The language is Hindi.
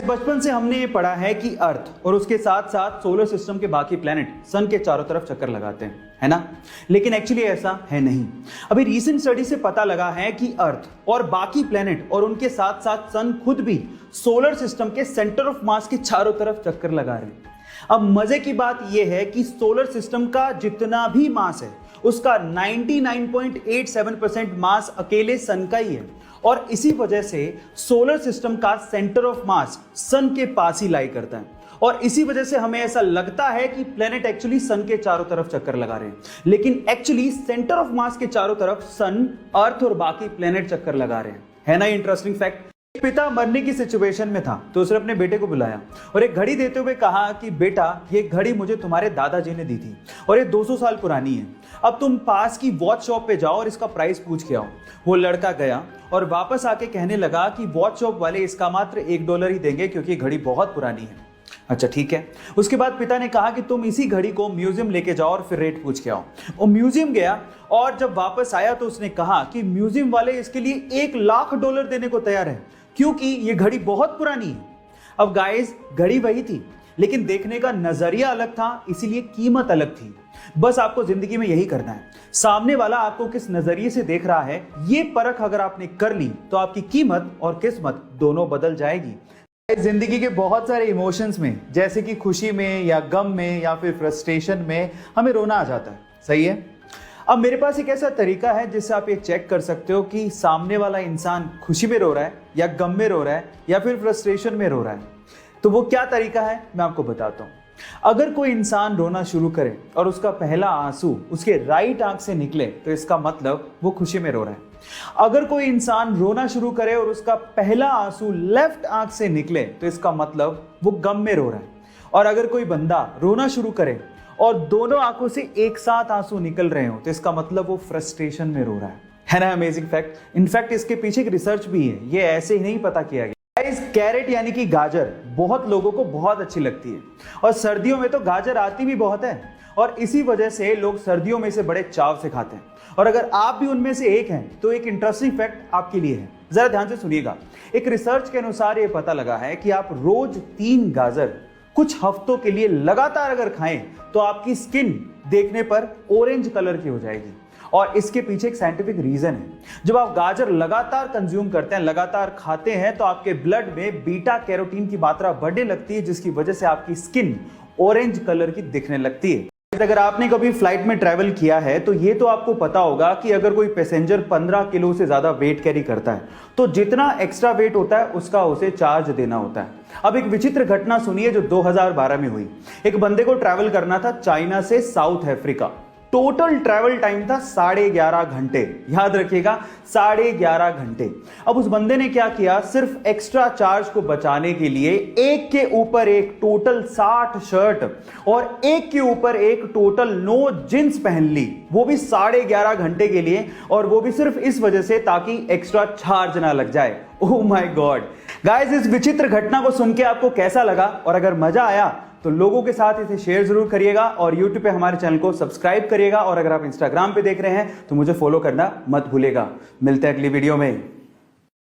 बचपन से हमने ये पढ़ा है कि अर्थ और उसके साथ साथ सोलर सिस्टम के बाकी प्लैनेट सन के चारों तरफ चक्कर लगाते हैं, है ना। लेकिन एक्चुअली ऐसा है नहीं। अभी रीसेंट स्टडी से पता लगा है कि अर्थ और बाकी प्लैनेट और उनके साथ साथ सन खुद भी सोलर सिस्टम के सेंटर ऑफ मास के चारों तरफ चक्कर लगा रहे हैं। अब मजे की बात यह है कि सोलर सिस्टम का जितना भी मास है उसका 99.87% मास अकेले सन का ही है और इसी वजह से सोलर सिस्टम का सेंटर ऑफ मास सन के पास ही लाई करता है और इसी वजह से हमें ऐसा लगता है कि प्लेनेट एक्चुअली सन के चारों तरफ चक्कर लगा रहे हैं, लेकिन एक्चुअली सेंटर ऑफ मास के चारों तरफ सन, अर्थ और बाकी प्लेनेट चक्कर लगा रहे हैं। है ना इंटरेस्टिंग फैक्ट। पिता मरने की सिचुएशन में था तो उसने अपने बेटे को बुलाया और एक घड़ी देते हुए कहा कि बेटा, ये घड़ी मुझे तुम्हारे दादाजी ने दी थी और ये 200 साल पुरानी है। अब तुम पास की वॉच शॉप पे जाओ और इसका प्राइस पूछ के आओ। वो लड़का गया और वापस आके कहने लगा कि वॉच शॉप वाले इसका मात्र $1 ही देंगे क्योंकि घड़ी बहुत पुरानी है। अच्छा ठीक है। उसके बाद पिता ने कहा कि तुम इसी घड़ी को म्यूजियम लेके जाओ और फिर रेट पूछ के आओ। वो म्यूजियम गया और जब वापस आया तो उसने कहा कि म्यूजियम वाले इसके लिए $1,00,000 देने को तैयार है क्योंकि ये घड़ी बहुत पुरानी है। अब गाइस, घड़ी वही थी लेकिन देखने का नजरिया अलग था, इसीलिए कीमत अलग थी। बस आपको जिंदगी में यही करना है, सामने वाला आपको किस नजरिए से देख रहा है ये परख अगर आपने कर ली तो आपकी कीमत और किस्मत दोनों बदल जाएगी। जिंदगी के बहुत सारे इमोशंस में, जैसे कि खुशी में या गम में या फिर फ्रस्ट्रेशन में, हमें रोना आ जाता है, सही है। अब मेरे पास एक ऐसा तरीका है जिससे आप ये चेक कर सकते हो कि सामने वाला इंसान खुशी में रो रहा है या गम में रो रहा है या फिर फ्रस्ट्रेशन में रो रहा है। तो वो क्या तरीका है मैं आपको बताता हूँ। अगर कोई इंसान रोना शुरू करे और उसका पहला आंसू उसके राइट आंख से निकले तो इसका मतलब वो खुशी में रो रहा है। अगर कोई इंसान रोना शुरू करे और उसका पहला आंसू लेफ्ट आंख से निकले तो इसका मतलब वो गम में रो रहा है। और अगर कोई बंदा रोना शुरू करे और दोनों आंखों से एक साथ आंसू निकल रहे हो तो इसका मतलब वो फ्रस्ट्रेशन में रो रहा है ना। Amazing fact. इनफैक्ट इसके पीछे एक रिसर्च भी है, ये ऐसे ही नहीं पता किया गया। कैरेट यानी कि गाजर बहुत लोगों को बहुत अच्छी लगती है और सर्दियों में तो गाजर आती भी बहुत है और इसी वजह से लोग सर्दियों में इसे बड़े चाव से खाते हैं। और अगर आप भी उनमें से एक हैं तो एक इंटरेस्टिंग फैक्ट आपके लिए है, जरा ध्यान से सुनिएगा। एक रिसर्च के अनुसार यह पता लगा है कि आप रोज 3 गाजर कुछ हफ्तों के लिए लगातार अगर खाएं तो आपकी स्किन देखने पर ऑरेंज कलर की हो जाएगी और इसके पीछे एक साइंटिफिक रीजन है। जब आप गाजर लगातार कंज्यूम करते हैं, लगातार खाते हैं तो आपके ब्लड में बीटा कैरोटीन की मात्रा बढ़ने लगती है जिसकी वजह से आपकी स्किन ऑरेंज कलर की दिखने लगती है। अगर आपने कभी फ्लाइट में ट्रैवल किया है तो ये तो आपको पता होगा कि अगर कोई पैसेंजर 15 किलो से ज्यादा वेट कैरी करता है तो जितना एक्स्ट्रा वेट होता है उसका उसे चार्ज देना होता है। अब एक विचित्र घटना सुनिए जो 2012 में हुई। एक बंदे को ट्रैवल करना था चाइना से south Africa. Total travel time था 11.5 घंटे। याद रखिएगा, 11.5 घंटे। अब उस बंदे ने क्या किया, सिर्फ एक्स्ट्रा चार्ज को बचाने के लिए एक के ऊपर एक टोटल 60 शर्ट और एक के ऊपर एक टोटल 9 जींस पहन ली, वो भी 11.5 घंटे के लिए, और वो भी सिर्फ इस वजह से ताकि एक्स्ट्रा चार्ज ना लग जाए। Oh my God. गाइस, इस विचित्र घटना को सुन के आपको कैसा लगा, और अगर मजा आया तो लोगों के साथ इसे शेयर जरूर करिएगा और YouTube पे हमारे चैनल को सब्सक्राइब करिएगा, और अगर आप Instagram पे देख रहे हैं तो मुझे फॉलो करना मत भूलेगा। मिलते हैं अगली वीडियो में।